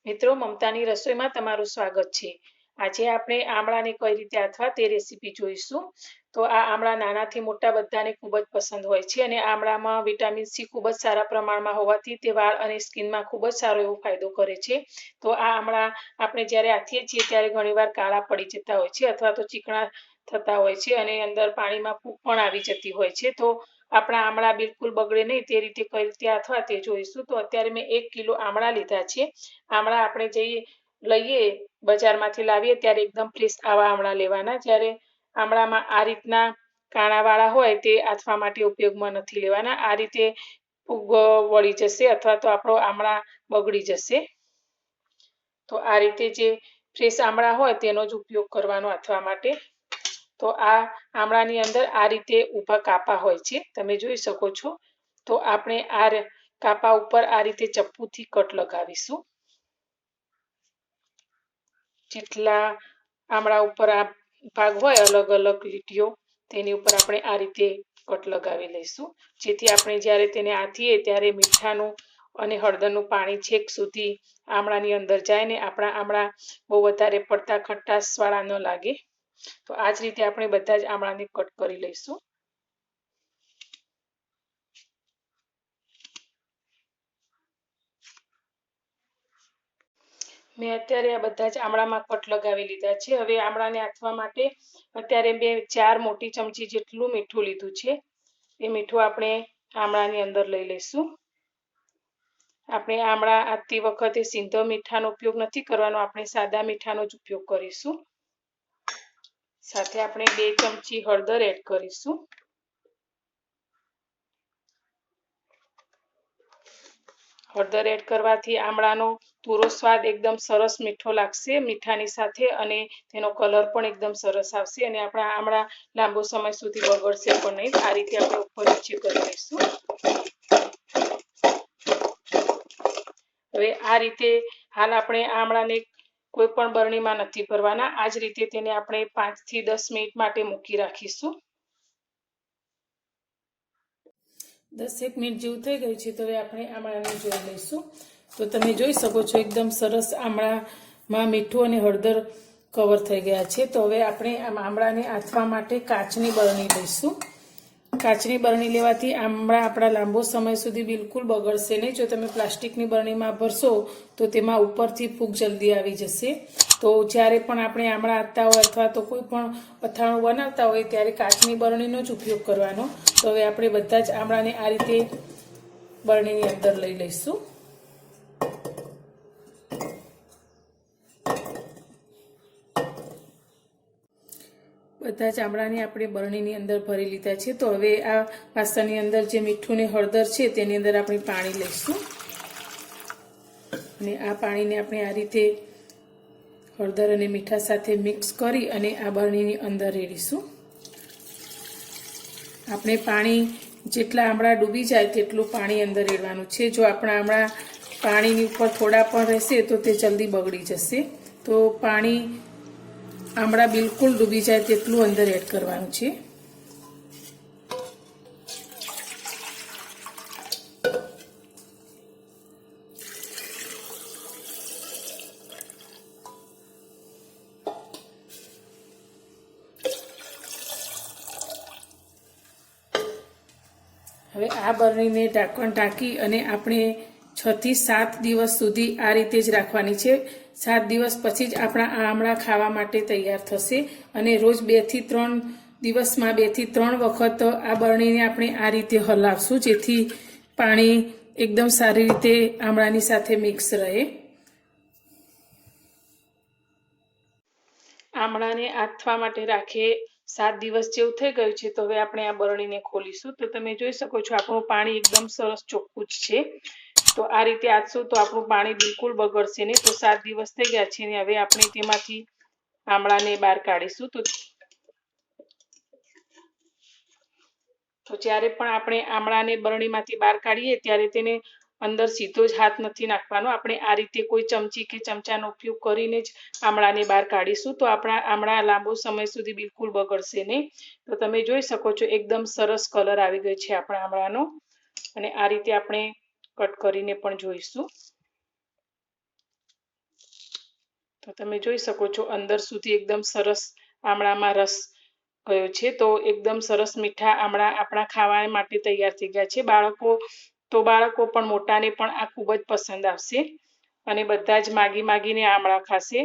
મિત્રો, મમતાની રસોઈમાં તમારું સ્વાગત છે। આજે આપણે આમળાને કઈ રીતે આથવા તે રેસીપી જોઈશું। તો આ આમળા નાનાથી મોટા બધાને ખૂબ જ પસંદ હોય છે અને આમળામાં વિટામિન સી ખૂબ જ સારા પ્રમાણમાં હોવાથી તે વાળ અને સ્કિનમાં ખૂબ જ સારો એવો ફાયદો કરે છે। તો આ આમળા આપણે જ્યારે આથીએ છીએ ત્યારે ઘણીવાર કાળા પડી જતા હોય છે અથવા તો ચીકણા થતા હોય છે અને અંદર પાણીમાં ફૂગ પણ આવી જતી હોય છે। તો આપણા આમળા બિલકુલ બગડે નહીં તે રીતે કઈ રીતે આથવા તે જોઈશું। તો અત્યારે મેં 1 કિલો આમળા લીધા છે। આમળા આપણે લઈએ બજારમાંથી લાવીએ ત્યારે એકદમ ફ્રેશ આવા આમળા લેવાના। જ્યારે આમળામાં આ રીતના કાણાવાળા હોય તે આથવા માટે ઉપયોગમાં નથી લેવાના। આ રીતે ફૂગ વળી જશે અથવા તો આપણો આમળા બગડી જશે। તો આ રીતે જે ફ્રેશ આમળા હોય તેનો જ ઉપયોગ કરવાનો આથવા માટે। તો આ આમળાની અંદર આ રીતે ઊભા કાપા હોય છે, તમે જોઈ શકો છો। તો આપણે આ કાપા ઉપર આ રીતે ચપ્પુથી કટ લગાવીશું। જેટલા આમળા ઉપર આ ભાગ હોય અલગ અલગ લીટીઓ તેની ઉપર આપણે આ રીતે કટ લગાવી લઈશું, જેથી આપણે જ્યારે તેને આથીએ ત્યારે મીઠાનું અને હળદરનું પાણી છેક સુધી આમળાની અંદર જાય ને આપણા આમળા બહુ વધારે પડતા ખટાશવાળા ન લાગે। તો આ જ રીતે આપણે બધા જ આમળાને કટ કરી લઈશું। મેં અત્યારે આ બધા જ આમળામાં કટ લગાવી લીધા છે। હવે આમળાને આથવા માટે અત્યારે મેં 4 મોટી ચમચી જેટલું મીઠું લીધું છે। એ મીઠું આપણે આમળાની અંદર લઈ લઈશું। આપણે આમળા આથતી વખતે સિંધો મીઠાનો ઉપયોગ નથી કરવાનો, આપણે સાદા મીઠાનો જ ઉપયોગ કરીશું। સાથે આપણે 2 ચમચી હળદર એડ કરીશું। હળદર એડ કરવાથી આમળાનો પૂરો સ્વાદ એકદમ સરસ મીઠો લાગશે મીઠાની સાથે, અને તેનો કલર પણ એકદમ સરસ આવશે અને આપણા આમળા લાંબો સમય સુધી બગડશે પણ નહીં। આ રીતે આપણે ઉપર નીચે કરી લઈશું। હવે આ રીતે હાલ આપણે આમળાને કોઈ પણ બરણીમાં નથી ભરવાના, આ જ રીતે તેને આપણે 5 થી 10 મિનિટ માટે મૂકી રાખીશું। 10 મિનિટ જેવું થઈ ગયું છે, તો હવે આપણે આમળાને જોઈ લઈશું। તો તમે જોઈ શકો છો એકદમ સરસ આમળામાં મીઠું અને હળદર કવર થઈ ગયા છે। તો હવે આપણે આમળાને આથવા માટે કાચની બરણી લઈશું। કાચની બરણી લેવાથી આમળા આપણા લાંબો સમય સુધી બિલકુલ બગડશે નહીં। જો તમે પ્લાસ્ટિકની બરણીમાં ભરશો તો તેમાં ઉપરથી ફૂગ જલ્દી આવી જશે। તો જ્યારે પણ આપણે આમળા આથતા હોય અથવા તો કોઈ પણ અથાણું બનાવતા હોય ત્યારે કાચની બરણીનો જ ઉપયોગ કરવાનો। તો હવે આપણે બધા જ આમળાને આ રીતે બરણીની અંદર લઈ લઈશું। બધા જ આમળાને આપણે બરણીની અંદર ભરી લીધા છે। તો હવે આ વાસણની અંદર જે મીઠું ને હળદર છે તેની અંદર આપણે પાણી લઈશું અને આ પાણીને આપણે આ રીતે હળદર અને મીઠા સાથે મિક્સ કરી અને આ બરણીની અંદર રેડીશું। આપણે પાણી જેટલા આમળા ડૂબી જાય તેટલું પાણી અંદર રેડવાનું છે। જો આપણા આમળા પાણીની ઉપર થોડા પણ રહેશે તો તે જલ્દી બગડી જશે। તો પાણી આમળા બિલકુલ ડૂબી જાય તેટલું અંદર એડ કરવાનું છે। હવે આ બરણીને ઢાંકણ ઢાંકી અને આપણે 6 થી 7 દિવસ સુધી આ રીતે જ રાખવાની છે। 7 દિવસ પછી જ આપણા આમળા ખાવા માટે તૈયાર થશે અને રોજ 2 થી 3 દિવસમાં 2 થી 3 વખત આ બરણીને આપણે આ રીતે હલાવશું, જેથી પાણી એકદમ સારી રીતે આમળાની સાથે મિક્સ રહે। આમળાને આથવા માટે રાખીએ 7 દિવસ જેવું થઈ ગયું છે। તો હવે આપણે આ બરણીને ખોલીશું। તો તમે જોઈ શકો છો આપણું પાણી એકદમ સરસ ચોખ્ખું જ છે। તો આ રીતે આથશું તો આપણું પાણી બિલકુલ બગડશે નહીં। તો 7 દિવસ થઈ ગયા છે અને હવે આપણે તેમાંથી આમળાને બહાર કાઢીશું। તો જ્યારે પણ આપણે આમળાને બરણીમાંથી બહાર કાઢીએ ત્યારે તેને અંદર સીધો જ હાથ નથી નાખવાનો, આપણે આ રીતે કોઈ ચમચી કે ચમચાનો ઉપયોગ કરીને જ આમળાને બહાર કાઢીશું। તો આપણા આમળા લાંબો સમય સુધી બિલકુલ બગડશે નહીં। તો તમે જોઈ શકો છો એકદમ સરસ કલર આવી ગયો છે આપણા આમળાનો, અને આ રીતે આપણે કટ કરીને પણ જોઈશું। તો તમે જોઈ શકો છો અંદર સુધી એકદમ સરસ આમળામાં રસ ગયો છે. તો એકદમ સરસ મીઠા આમળા આપણા ખાવા માટે તૈયાર થઈ ગયા છે. બાળકો પણ મોટાને પણ આ ખૂબ જ પસંદ આવશે અને બધા જ માગીને આમળા ખાશે.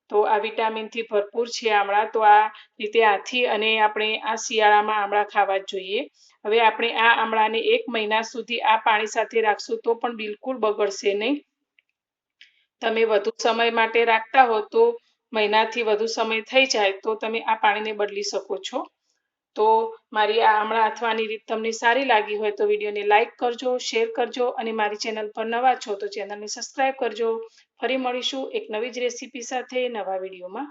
તો આ વિટામિનથી ભરપૂર છે આમળા. તો આ રીતે આથી અને આપણે આ શિયાળામાં આમળા ખાવા જ જોઈએ. હવે આપણે આ આમળાને 1 મહિના સુધી આ પાણી સાથે રાખશું તો પણ બિલકુલ બગડશે નહીં. તમે વધુ સમય માટે રાખતા હો તો મહિનાથી વધુ સમય થઈ જાય તો તમે આ પાણીને બદલી શકો છો. તો મારી આ આમળા અથવાની રીત તમને સારી લાગી હોય તો વિડીયોને લાઇક કરજો, શેર કરજો અને મારી ચેનલ પર નવા છો તો ચેનલને સબસ્ક્રાઈબ કરજો. ફરી મળીશું એક નવી જ રેસીપી સાથે નવા વિડીયોમાં.